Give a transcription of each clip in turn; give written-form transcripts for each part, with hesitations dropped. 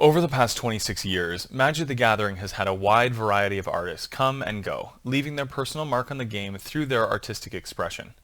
Over the past 26 years, Magic the Gathering has had a wide variety of artists come and go, leaving their personal mark on the game through their artistic expression.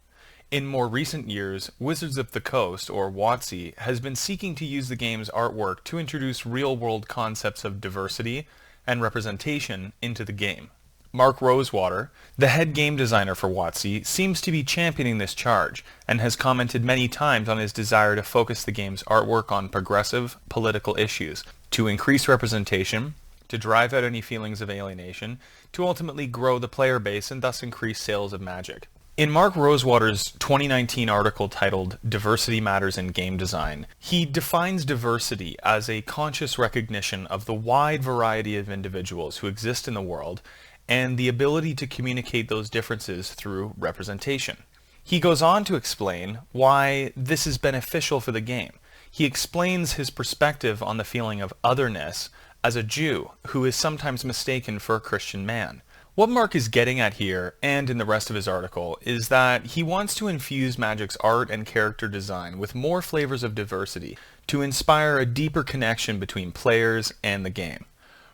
In more recent years, Wizards of the Coast, or WotC, has been seeking to use the game's artwork to introduce real-world concepts of diversity and representation into the game. Mark Rosewater, the head game designer for WotC, seems to be championing this charge, and has commented many times on his desire to focus the game's artwork on progressive, political issues, to increase representation, to drive out any feelings of alienation, to ultimately grow the player base and thus increase sales of Magic. In Mark Rosewater's 2019 article titled Diversity Matters in Game Design, he defines diversity as a conscious recognition of the wide variety of individuals who exist in the world and the ability to communicate those differences through representation. He goes on to explain why this is beneficial for the game. He explains his perspective on the feeling of otherness as a Jew who is sometimes mistaken for a Christian man. What Mark is getting at here, and in the rest of his article, is that he wants to infuse Magic's art and character design with more flavors of diversity to inspire a deeper connection between players and the game.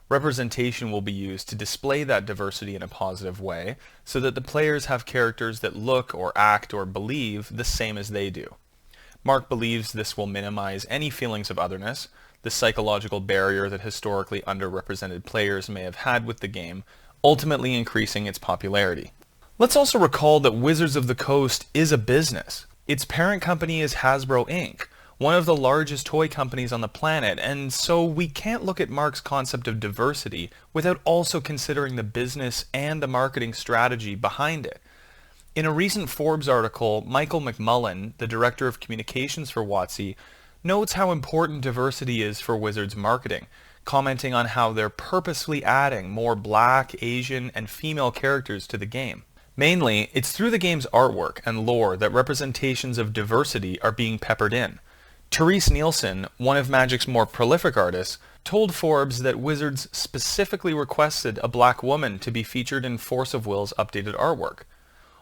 Representation will be used to display that diversity in a positive way, so that the players have characters that look or act or believe the same as they do. Mark believes this will minimize any feelings of otherness, the psychological barrier that historically underrepresented players may have had with the game, ultimately increasing its popularity. Let's also recall that Wizards of the Coast is a business. Its parent company is Hasbro Inc., one of the largest toy companies on the planet, and so we can't look at Mark's concept of diversity without also considering the business and the marketing strategy behind it. In a recent Forbes article, Michael McMullen, the director of communications for WotC, notes how important diversity is for Wizards marketing, commenting on how they're purposefully adding more Black, Asian, and female characters to the game. Mainly, it's through the game's artwork and lore that representations of diversity are being peppered in. Therese Nielsen, one of Magic's more prolific artists, told Forbes that Wizards specifically requested a Black woman to be featured in Force of Will's updated artwork.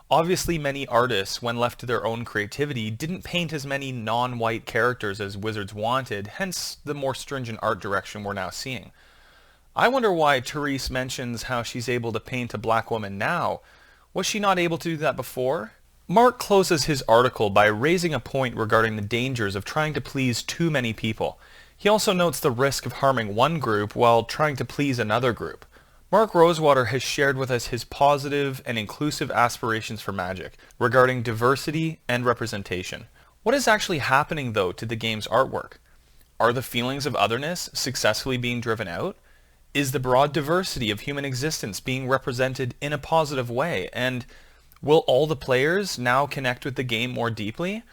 Obviously, many artists, when left to their own creativity, didn't paint as many non-white characters as Wizards wanted, hence the more stringent art direction we're now seeing. I wonder why Therese mentions how she's able to paint a Black woman now. Was she not able to do that before? Mark closes his article by raising a point regarding the dangers of trying to please too many people. He also notes the risk of harming one group while trying to please another group. Mark Rosewater has shared with us his positive and inclusive aspirations for Magic regarding diversity and representation. What is actually happening, though, to the game's artwork? Are the feelings of otherness successfully being driven out? Is the broad diversity of human existence being represented in a positive way? And will all the players now connect with the game more deeply?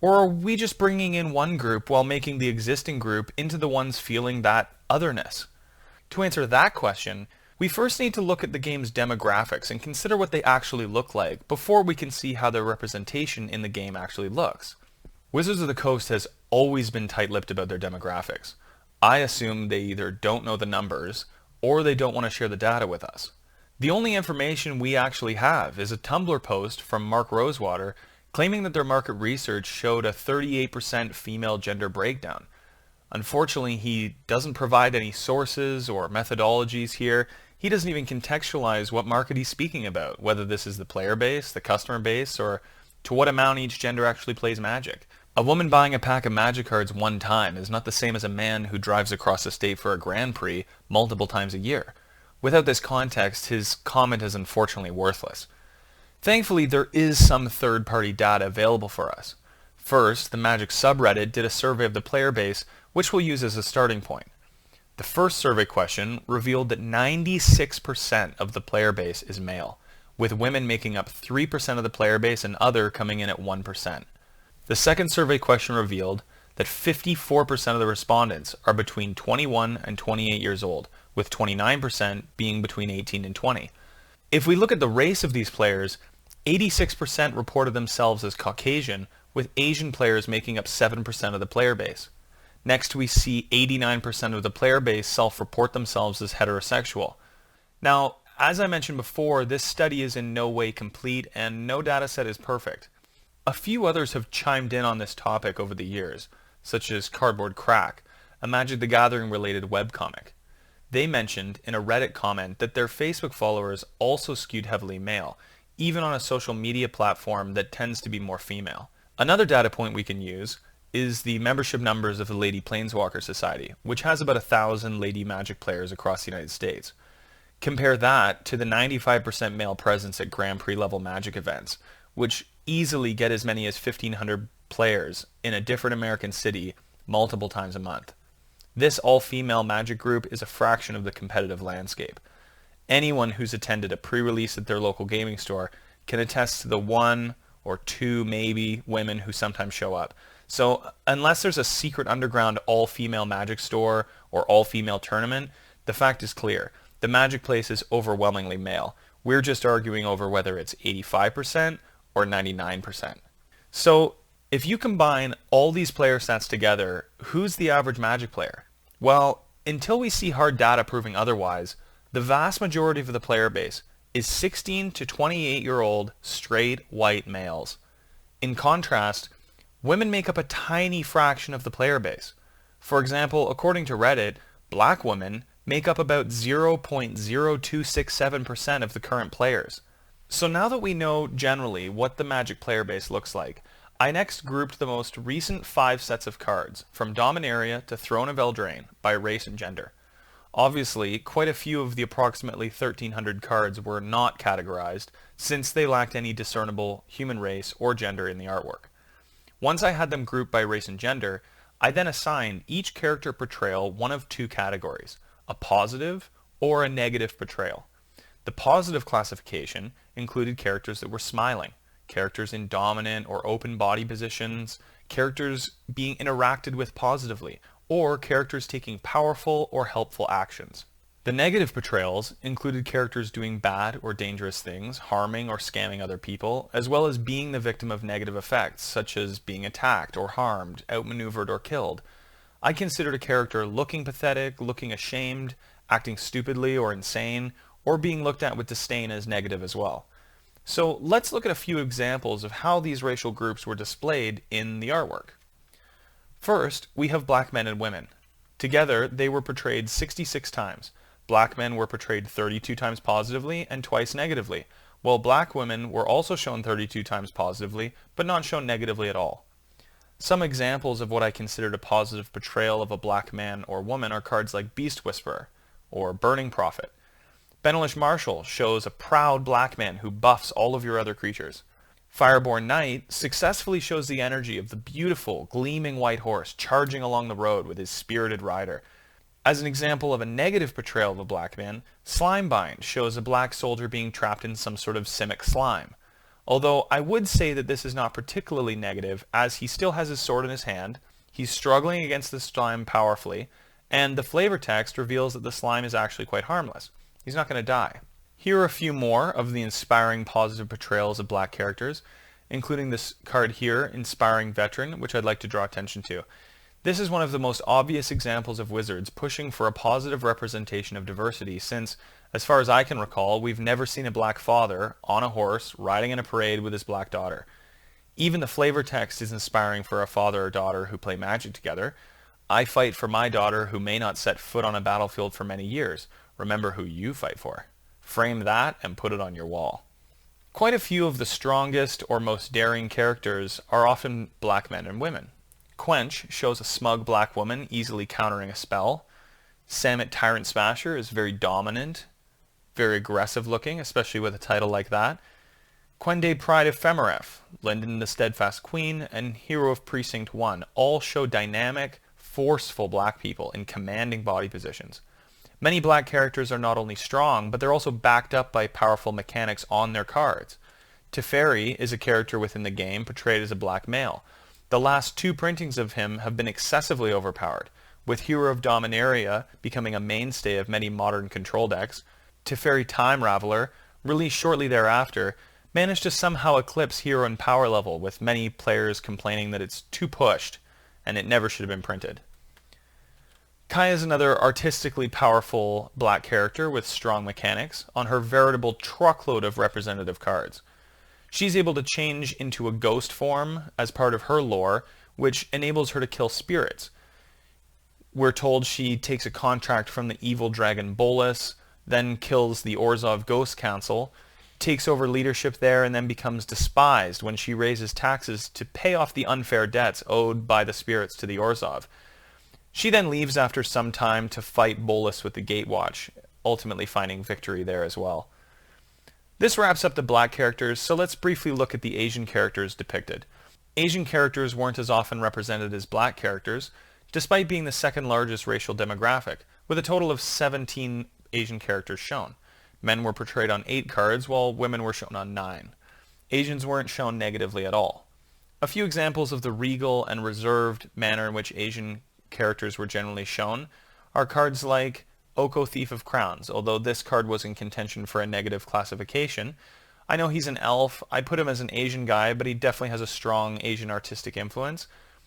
Or are we just bringing in one group while making the existing group into the ones feeling that otherness? To answer that question, we first need to look at the game's demographics and consider what they actually look like before we can see how their representation in the game actually looks. Wizards of the Coast has always been tight-lipped about their demographics. I assume they either don't know the numbers or they don't want to share the data with us. The only information we actually have is a Tumblr post from Mark Rosewater claiming that their market research showed a 38% female gender breakdown. Unfortunately, he doesn't provide any sources or methodologies here. He doesn't even contextualize what market he's speaking about, whether this is the player base, the customer base, or to what amount each gender actually plays Magic. A woman buying a pack of Magic cards one time is not the same as a man who drives across the state for a Grand Prix multiple times a year. Without this context, his comment is unfortunately worthless. Thankfully, there is some third-party data available for us. First, the Magic subreddit did a survey of the player base, which we'll use as a starting point. The first survey question revealed that 96% of the player base is male, with women making up 3% of the player base and other coming in at 1%. The second survey question revealed that 54% of the respondents are between 21 and 28 years old, with 29% being between 18 and 20. If we look at the race of these players, 86% reported themselves as Caucasian, with Asian players making up 7% of the player base. Next, we see 89% of the player base self-report themselves as heterosexual. Now, as I mentioned before, this study is in no way complete and no data set is perfect. A few others have chimed in on this topic over the years, such as Cardboard Crack, a Magic the Gathering related webcomic. They mentioned in a Reddit comment that their Facebook followers also skewed heavily male, even on a social media platform that tends to be more female. Another data point we can use is the membership numbers of the Lady Planeswalker Society, which has about 1,000 Lady Magic players across the United States. Compare that to the 95% male presence at Grand Prix level Magic events, which easily get as many as 1,500 players in a different American city multiple times a month. This all-female Magic group is a fraction of the competitive landscape. Anyone who's attended a pre-release at their local gaming store can attest to the one or two maybe women who sometimes show up. So unless there's a secret underground all-female Magic store or all-female tournament, the fact is clear. The Magic place is overwhelmingly male. We're just arguing over whether it's 85% or 99%. So if you combine all these player stats together, who's the average Magic player? Well, until we see hard data proving otherwise, the vast majority of the player base is 16 to 28-year-old straight white males. In contrast, women make up a tiny fraction of the player base. For example, according to Reddit, black women make up about 0.0267% of the current players. So now that we know generally what the Magic player base looks like, I next grouped the most recent 5 sets of cards, from Dominaria to Throne of Eldraine, by race and gender. Obviously, quite a few of the approximately 1,300 cards were not categorized, since they lacked any discernible human race or gender in the artwork. Once I had them grouped by race and gender, I then assigned each character portrayal one of 2 categories, a positive or a negative portrayal. The positive classification included characters that were smiling, characters in dominant or open body positions, characters being interacted with positively, or characters taking powerful or helpful actions. The negative portrayals included characters doing bad or dangerous things, harming or scamming other people, as well as being the victim of negative effects, such as being attacked or harmed, outmaneuvered or killed. I considered a character looking pathetic, looking ashamed, acting stupidly or insane, or being looked at with disdain as negative as well. So let's look at a few examples of how these racial groups were displayed in the artwork. First, we have black men and women. Together, they were portrayed 66 times. Black men were portrayed 32 times positively and twice negatively, while black women were also shown 32 times positively, but not shown negatively at all. Some examples of what I considered a positive portrayal of a black man or woman are cards like Beast Whisperer or Burning Prophet. Benelish Marshall shows a proud black man who buffs all of your other creatures. Fireborn Knight successfully shows the energy of the beautiful, gleaming white horse charging along the road with his spirited rider. As an example of a negative portrayal of a black man, Slimebind shows a black soldier being trapped in some sort of simic slime. Although I would say that this is not particularly negative, as he still has his sword in his hand, he's struggling against the slime powerfully, and the flavor text reveals that the slime is actually quite harmless. He's not going to die. Here are a few more of the inspiring positive portrayals of black characters, including this card here, Inspiring Veteran, which I'd like to draw attention to. This is one of the most obvious examples of Wizards pushing for a positive representation of diversity since, as far as I can recall, we've never seen a black father on a horse riding in a parade with his black daughter. Even the flavor text is inspiring for a father or daughter who play Magic together. I fight for my daughter who may not set foot on a battlefield for many years. Remember who you fight for. Frame that and put it on your wall. Quite a few of the strongest or most daring characters are often black men and women. Quench shows a smug black woman easily countering a spell. Samut Tyrant Smasher is very dominant, very aggressive looking, especially with a title like that. Quende Pride of Femeref, Linden the Steadfast Queen, and Hero of Precinct 1 all show dynamic, forceful black people in commanding body positions. Many black characters are not only strong, but they're also backed up by powerful mechanics on their cards. Teferi is a character within the game portrayed as a black male. The last 2 printings of him have been excessively overpowered, with Hero of Dominaria becoming a mainstay of many modern control decks. Teferi Time Raveler, released shortly thereafter, managed to somehow eclipse Hero in power level, with many players complaining that it's too pushed and it never should have been printed. Kaya is another artistically powerful black character with strong mechanics on her veritable truckload of representative cards. She's able to change into a ghost form as part of her lore, which enables her to kill spirits. We're told she takes a contract from the evil dragon Bolus, then kills the Orzhov Ghost Council, takes over leadership there, and then becomes despised when she raises taxes to pay off the unfair debts owed by the spirits to the Orzhov. She then leaves after some time to fight Bolus with the Gatewatch, ultimately finding victory there as well. This wraps up the black characters, so let's briefly look at the Asian characters depicted. Asian characters weren't as often represented as black characters, despite being the second largest racial demographic, with a total of 17 Asian characters shown. Men were portrayed on 8 cards, while women were shown on 9. Asians weren't shown negatively at all. A few examples of the regal and reserved manner in which Asian characters were generally shown are cards like Oko Thief of Crowns, although this card was in contention for a negative classification. I know he's an elf. I put him as an Asian guy, but he definitely has a strong Asian artistic influence.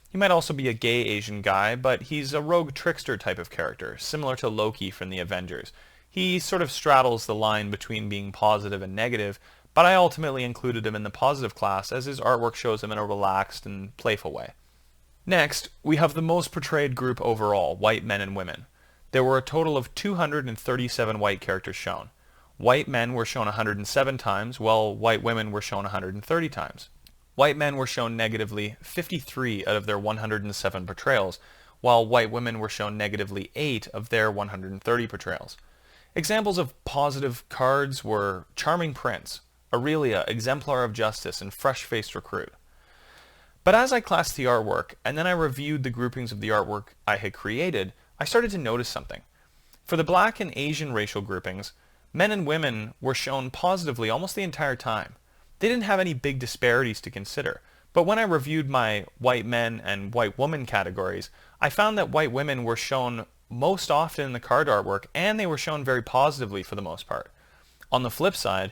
He might also be a gay Asian guy, but he's a rogue trickster type of character, similar to Loki from the Avengers. He sort of straddles the line between being positive and negative, but I ultimately included him in the positive class as his artwork shows him in a relaxed and playful way. Next, we have the most portrayed group overall, white men and women. There were a total of 237 white characters shown. White men were shown 107 times, while white women were shown 130 times. White men were shown negatively 53 out of their 107 portrayals, while white women were shown negatively 8 of their 130 portrayals. Examples of positive cards were Charming Prince, Aurelia, Exemplar of Justice, and Fresh-Faced Recruit. But as I classed the artwork, and then I reviewed the groupings of the artwork I had created, I started to notice something. For the black and Asian racial groupings, men and women were shown positively almost the entire time. They didn't have any big disparities to consider, but when I reviewed my white men and white woman categories, I found that white women were shown most often in the card artwork, and they were shown very positively for the most part. On the flip side,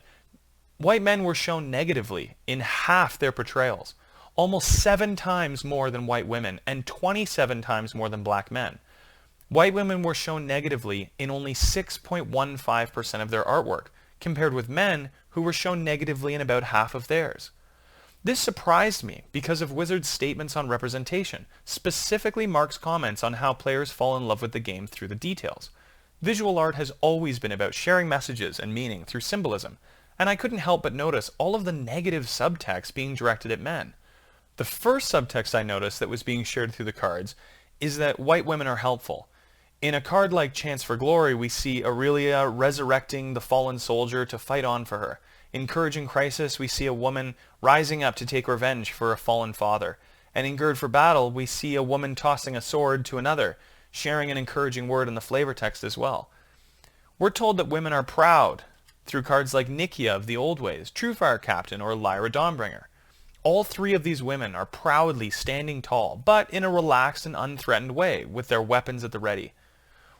white men were shown negatively in half their portrayals, almost 7 times more than white women, and 27 times more than black men. White women were shown negatively in only 6.15% of their artwork, compared with men who were shown negatively in about half of theirs. This surprised me because of Wizards' statements on representation, specifically Mark's comments on how players fall in love with the game through the details. Visual art has always been about sharing messages and meaning through symbolism, and I couldn't help but notice all of the negative subtext being directed at men. The first subtext I noticed that was being shared through the cards is that white women are helpful. In a card like Chance for Glory, we see Aurelia resurrecting the fallen soldier to fight on for her. In Courage in Crisis, we see a woman rising up to take revenge for a fallen father. And in Gird for Battle, we see a woman tossing a sword to another, sharing an encouraging word in the flavor text as well. We're told that women are proud through cards like Nikia of the Old Ways, Truefire Captain, or Lyra Dawnbringer. All 3 of these women are proudly standing tall, but in a relaxed and unthreatened way, with their weapons at the ready.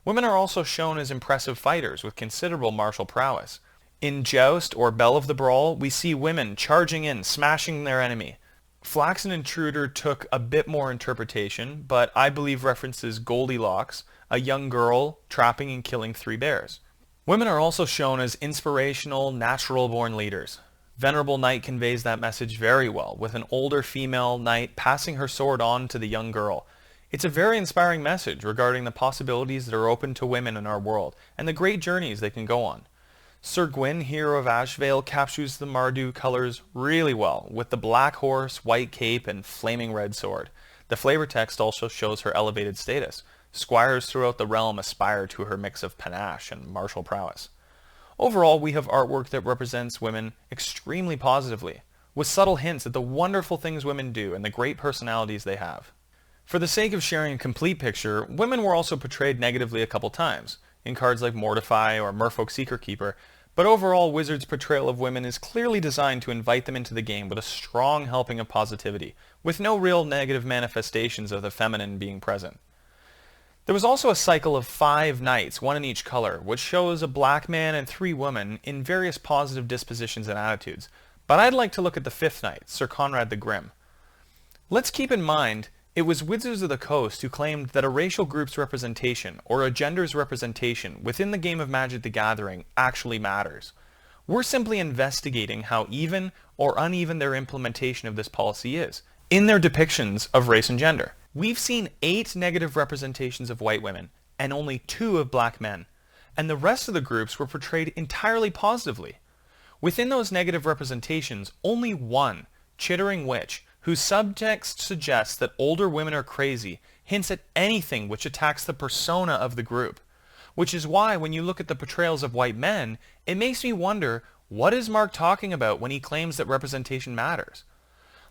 Women are also shown as impressive fighters with considerable martial prowess. In Joust or Belle of the Brawl, we see women charging in, smashing their enemy. Flaxen Intruder took a bit more interpretation, but I believe references Goldilocks, a young girl trapping and killing 3 bears. Women are also shown as inspirational, natural-born leaders. Venerable Knight conveys that message very well, with an older female knight passing her sword on to the young girl. It's a very inspiring message regarding the possibilities that are open to women in our world, and the great journeys they can go on. Sir Gwyn, hero of Ashvale, captures the Mardu colors really well, with the black horse, white cape, and flaming red sword. The flavor text also shows her elevated status. Squires throughout the realm aspire to her mix of panache and martial prowess. Overall, we have artwork that represents women extremely positively, with subtle hints at the wonderful things women do and the great personalities they have. For the sake of sharing a complete picture, women were also portrayed negatively a couple times, in cards like Mortify or Merfolk Seeker Keeper, but overall Wizards' portrayal of women is clearly designed to invite them into the game with a strong helping of positivity, with no real negative manifestations of the feminine being present. There was also a cycle of 5 knights, 1 in each color, which shows a black man and 3 women in various positive dispositions and attitudes, but I'd like to look at the 5th knight, Sir Conrad the Grim. Let's keep in mind it was Wizards of the Coast who claimed that a racial group's representation, or a gender's representation, within the game of Magic the Gathering actually matters. We're simply investigating how even or uneven their implementation of this policy is, in their depictions of race and gender. We've seen 8 negative representations of white women, and only 2 of black men, and the rest of the groups were portrayed entirely positively. Within those negative representations, only one, Chittering Witch, whose subtext suggests that older women are crazy, hints at anything which attacks the persona of the group. Which is why when you look at the portrayals of white men, it makes me wonder, what is Mark talking about when he claims that representation matters?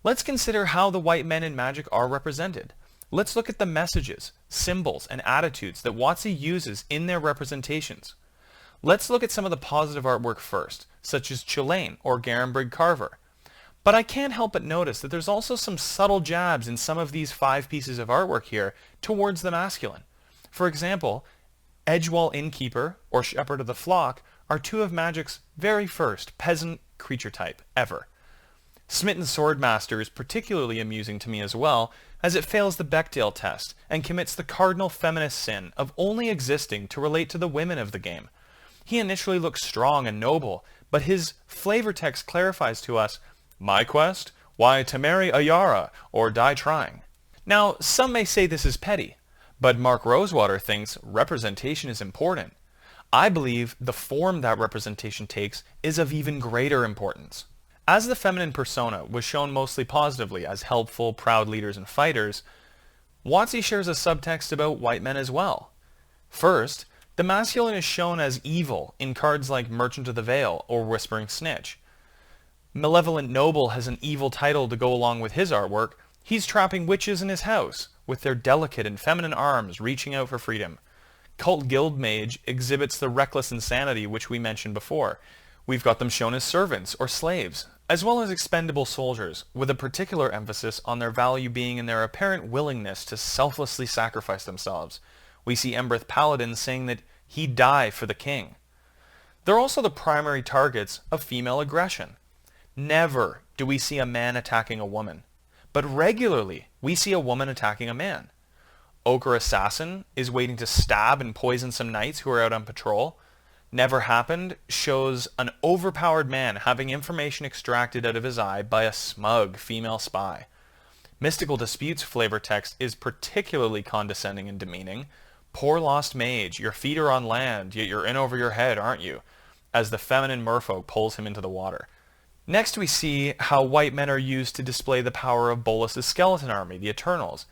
Let's consider how the white men in Magic are represented. Let's look at the messages, symbols, and attitudes that WotC uses in their representations. Let's look at some of the positive artwork first, such as Chillane or Garenbrig Carver. But I can't help but notice that there's also some subtle jabs in some of these 5 pieces of artwork here towards the masculine. For example, Edgewall Innkeeper or Shepherd of the Flock are 2 of Magic's very first peasant creature type ever. Smitten Swordmaster is particularly amusing to me as well, as it fails the Bechdel test and commits the cardinal feminist sin of only existing to relate to the women of the game. He initially looks strong and noble, but his flavor text clarifies to us, "My quest? Why, to marry a Yara, or die trying." Now, some may say this is petty, but Mark Rosewater thinks representation is important. I believe the form that representation takes is of even greater importance. As the feminine persona was shown mostly positively as helpful, proud leaders and fighters, WotC shares a subtext about white men as well. First, the masculine is shown as evil in cards like Merchant of the Veil or Whispering Snitch. Malevolent Noble has an evil title to go along with his artwork. He's trapping witches in his house, with their delicate and feminine arms reaching out for freedom. Cult Guild Mage exhibits the reckless insanity which we mentioned before. We've got them shown as servants or slaves, as well as expendable soldiers, with a particular emphasis on their value being in their apparent willingness to selflessly sacrifice themselves. We see Embereth Paladin saying that he'd die for the king. They're also the primary targets of female aggression. Never do we see a man attacking a woman, but regularly we see a woman attacking a man. Ochre Assassin is waiting to stab and poison some knights who are out on patrol. Never Happened shows an overpowered man having information extracted out of his eye by a smug female spy. Mystical Disputes flavor text is particularly condescending and demeaning. "Poor lost mage, your feet are on land, yet you're in over your head, aren't you?" as the feminine merfolk pulls him into the water. Next we see how white men are used to display the power of Bolas's skeleton army, the Eternals.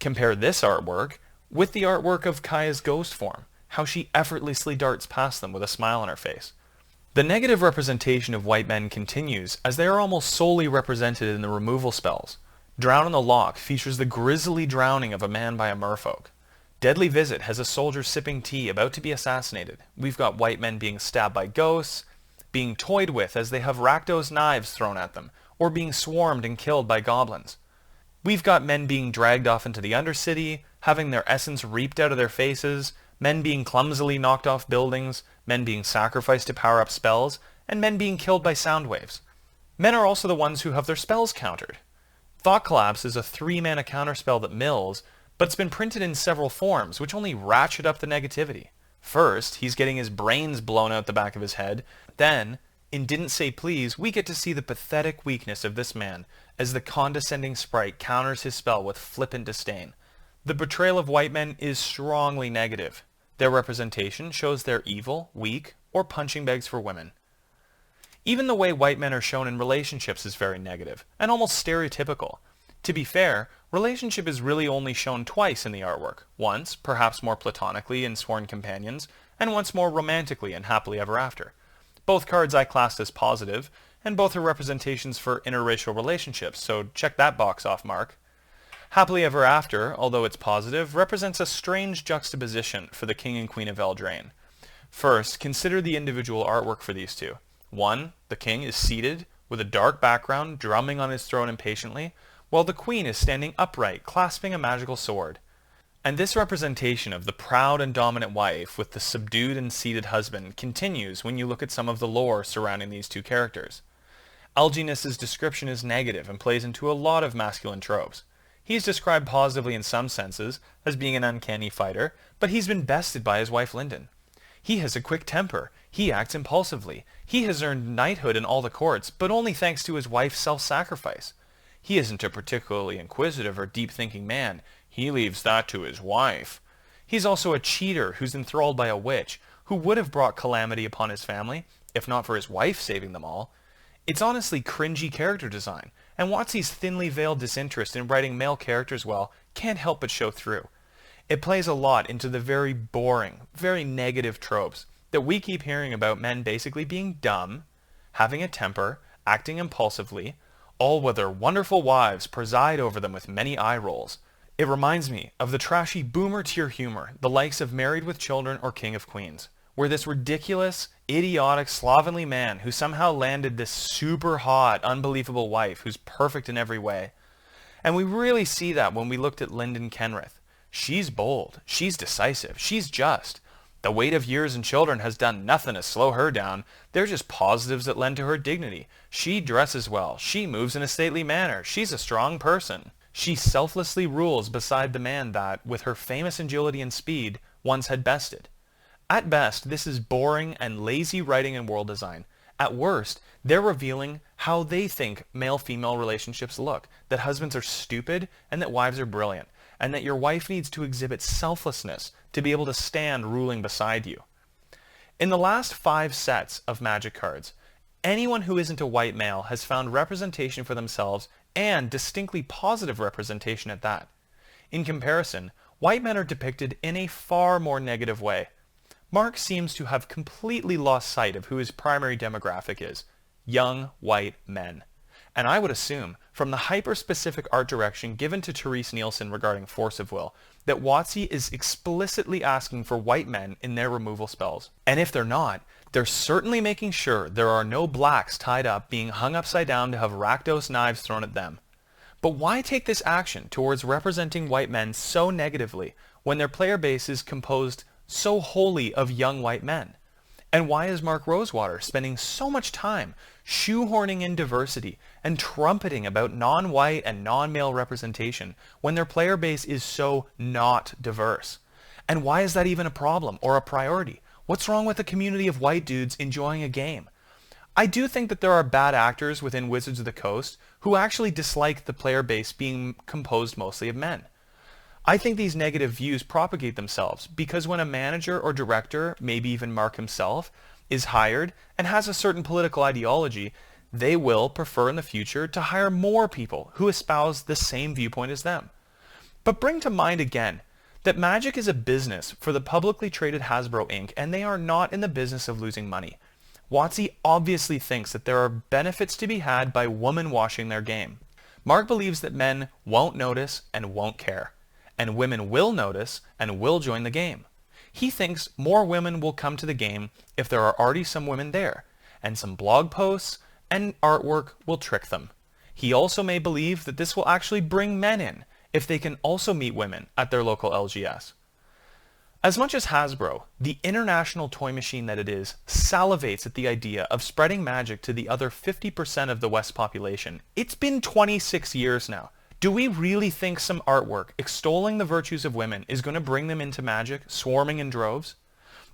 Compare this artwork with the artwork of Kaya's ghost form, how she effortlessly darts past them with a smile on her face. The negative representation of white men continues as they are almost solely represented in the removal spells. Drown in the Loch features the grisly drowning of a man by a merfolk. Deadly Visit has a soldier sipping tea about to be assassinated. We've got white men being stabbed by ghosts, being toyed with as they have Rakdos knives thrown at them, or being swarmed and killed by goblins. We've got men being dragged off into the Undercity, having their essence reaped out of their faces, men being clumsily knocked off buildings, men being sacrificed to power up spells, and men being killed by sound waves. Men are also the ones who have their spells countered. Thought Collapse is a 3-mana counterspell that mills, but it's been printed in several forms, which only ratchet up the negativity. First, he's getting his brains blown out the back of his head. Then, in Didn't Say Please, we get to see the pathetic weakness of this man as the condescending sprite counters his spell with flippant disdain. The portrayal of white men is strongly negative. Their representation shows they're evil, weak, or punching bags for women. Even the way white men are shown in relationships is very negative, and almost stereotypical. To be fair, relationship is really only shown twice in the artwork. Once, perhaps more platonically in Sworn Companions, and once more romantically in Happily Ever After. Both cards I classed as positive, and both are representations for interracial relationships, so check that box off, Mark. Happily Ever After, although it's positive, represents a strange juxtaposition for the King and Queen of Eldraine. First, consider the individual artwork for these two. One, the king is seated, with a dark background, drumming on his throne impatiently, while the queen is standing upright, clasping a magical sword. And this representation of the proud and dominant wife with the subdued and seated husband continues when you look at some of the lore surrounding these two characters. Alginus's description is negative and plays into a lot of masculine tropes. He's described positively in some senses, as being an uncanny fighter, but he's been bested by his wife Lyndon. He has a quick temper, he acts impulsively, he has earned knighthood in all the courts, but only thanks to his wife's self-sacrifice. He isn't a particularly inquisitive or deep-thinking man, He leaves that to his wife. He's also a cheater who's enthralled by a witch, who would have brought calamity upon his family, if not for his wife saving them all. It's honestly cringy character design, and WotC's thinly veiled disinterest in writing male characters well can't help but show through. It plays a lot into the very boring, very negative tropes that we keep hearing about men basically being dumb, having a temper, acting impulsively, all while their wonderful wives preside over them with many eye rolls. It reminds me of the trashy boomer tier humor, the likes of Married with Children or King of Queens, where this ridiculous, idiotic, slovenly man who somehow landed this super hot, unbelievable wife who's perfect in every way. And we really see that when we looked at Lyndon Kenrith. She's bold, she's decisive, she's just. The weight of years and children has done nothing to slow her down. They're just positives that lend to her dignity. She dresses well, she moves in a stately manner, she's a strong person. She selflessly rules beside the man that, with her famous agility and speed, once had bested. At best, this is boring and lazy writing and world design. At worst, they're revealing how they think male-female relationships look, that husbands are stupid and that wives are brilliant, and that your wife needs to exhibit selflessness to be able to stand ruling beside you. In the last 5 sets of Magic cards, anyone who isn't a white male has found representation for themselves, and distinctly positive representation at that. In comparison, white men are depicted in a far more negative way. Mark seems to have completely lost sight of who his primary demographic is: young white men. And I would assume, from the hyper-specific art direction given to Therese Nielsen regarding Force of Will, that WotC is explicitly asking for white men in their removal spells. And if they're not, they're certainly making sure there are no blacks tied up being hung upside down to have Rakdos knives thrown at them. But why take this action towards representing white men so negatively when their player base is composed so wholly of young white men? And why is Mark Rosewater spending so much time shoehorning in diversity and trumpeting about non-white and non-male representation when their player base is so not diverse? And why is that even a problem or a priority? What's wrong with a community of white dudes enjoying a game? I do think that there are bad actors within Wizards of the Coast who actually dislike the player base being composed mostly of men. I think these negative views propagate themselves because when a manager or director, maybe even Mark himself, is hired and has a certain political ideology, they will prefer in the future to hire more people who espouse the same viewpoint as them. But bring to mind again that Magic is a business for the publicly traded Hasbro Inc., and they are not in the business of losing money. WotC obviously thinks that there are benefits to be had by woman washing their game. Mark believes that men won't notice and won't care, and women will notice and will join the game. He thinks more women will come to the game if there are already some women there, and some blog posts and artwork will trick them. He also may believe that this will actually bring men in if they can also meet women at their local LGS. As much as Hasbro, the international toy machine that it is, salivates at the idea of spreading Magic to the other 50% of the West population, it's been 26 years now. Do we really think some artwork extolling the virtues of women is going to bring them into Magic, swarming in droves?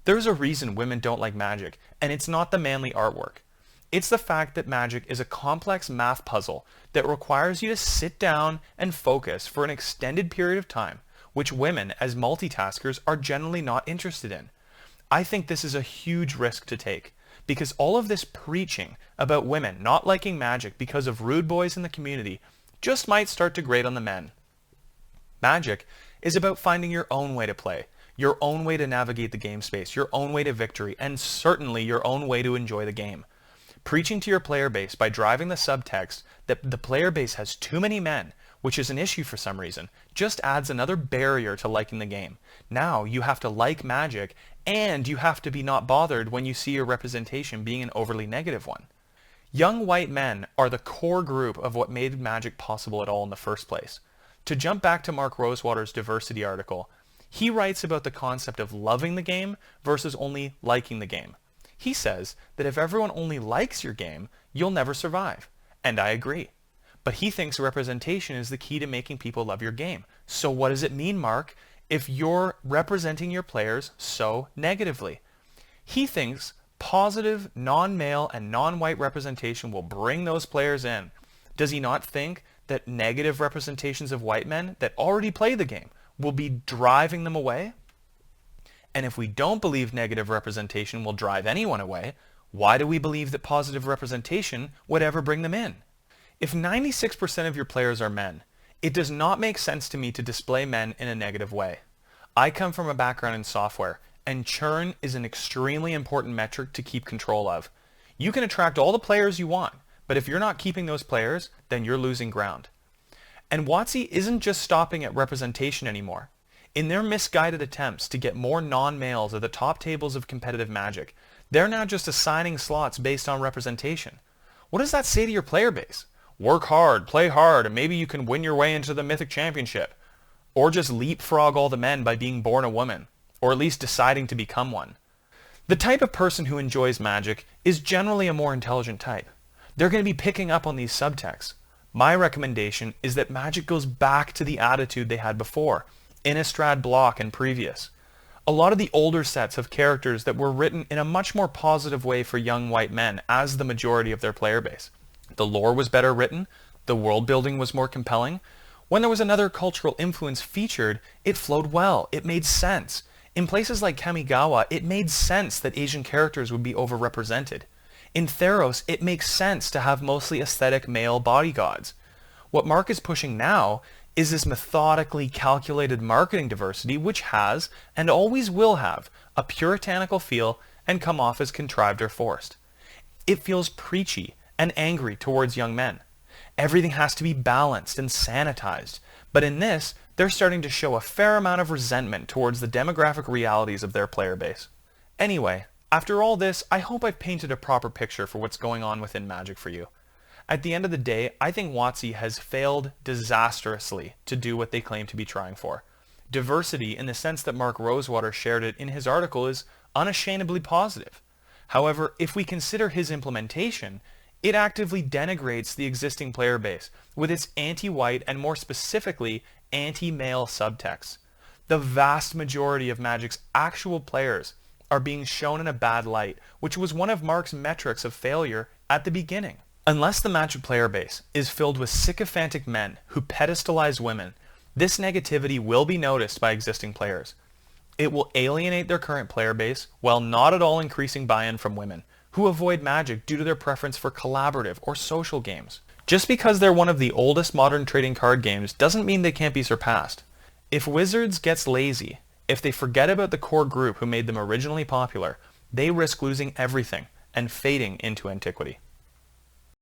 There's a reason women don't like Magic, and it's not the manly artwork. It's the fact that Magic is a complex math puzzle that requires you to sit down and focus for an extended period of time, which women as multitaskers are generally not interested in. I think this is a huge risk to take, because all of this preaching about women not liking Magic because of rude boys in the community just might start to grate on the men. Magic is about finding your own way to play, your own way to navigate the game space, your own way to victory, and certainly your own way to enjoy the game. Preaching to your player base by driving the subtext that the player base has too many men, which is an issue for some reason, just adds another barrier to liking the game. Now you have to like Magic, and you have to be not bothered when you see your representation being an overly negative one. Young white men are the core group of what made Magic possible at all in the first place. To jump back to Mark Rosewater's diversity article, he writes about the concept of loving the game versus only liking the game. He says that if everyone only likes your game, you'll never survive. And I agree. But he thinks representation is the key to making people love your game. So what does it mean, Mark, if you're representing your players so negatively? He thinks positive, non-male, and non-white representation will bring those players in. Does he not think that negative representations of white men that already play the game will be driving them away? And if we don't believe negative representation will drive anyone away, why do we believe that positive representation would ever bring them in? If 96% of your players are men, it does not make sense to me to display men in a negative way. I come from a background in software, and churn is an extremely important metric to keep control of. You can attract all the players you want, but if you're not keeping those players, then you're losing ground. And WotC isn't just stopping at representation anymore. In their misguided attempts to get more non-males at the top tables of competitive Magic, they're now just assigning slots based on representation. What does that say to your player base? Work hard, play hard, and maybe you can win your way into the Mythic Championship. Or just leapfrog all the men by being born a woman, or at least deciding to become one. The type of person who enjoys Magic is generally a more intelligent type. They're going to be picking up on these subtexts. My recommendation is that Magic goes back to the attitude they had before, Innistrad, Block, and previous. A lot of the older sets have characters that were written in a much more positive way for young white men as the majority of their player base. The lore was better written, the world building was more compelling. When there was another cultural influence featured, it flowed well, it made sense. In places like Kamigawa, it made sense that Asian characters would be overrepresented. In Theros, it makes sense to have mostly aesthetic male bodygods. What Mark is pushing now is this methodically calculated marketing diversity which has, and always will have, a puritanical feel and come off as contrived or forced. It feels preachy and angry towards young men. Everything has to be balanced and sanitized, but in this, they're starting to show a fair amount of resentment towards the demographic realities of their player base. Anyway, after all this, I hope I've painted a proper picture for what's going on within Magic for you. At the end of the day, I think WotC has failed disastrously to do what they claim to be trying for. Diversity, in the sense that Mark Rosewater shared it in his article, is unashamedly positive. However, if we consider his implementation, it actively denigrates the existing player base with its anti-white and more specifically anti-male subtext. The vast majority of Magic's actual players are being shown in a bad light, which was one of Mark's metrics of failure at the beginning. Unless the Magic player base is filled with sycophantic men who pedestalize women, this negativity will be noticed by existing players. It will alienate their current player base while not at all increasing buy-in from women, who avoid Magic due to their preference for collaborative or social games. Just because they're one of the oldest modern trading card games doesn't mean they can't be surpassed. If Wizards gets lazy, if they forget about the core group who made them originally popular, they risk losing everything and fading into antiquity.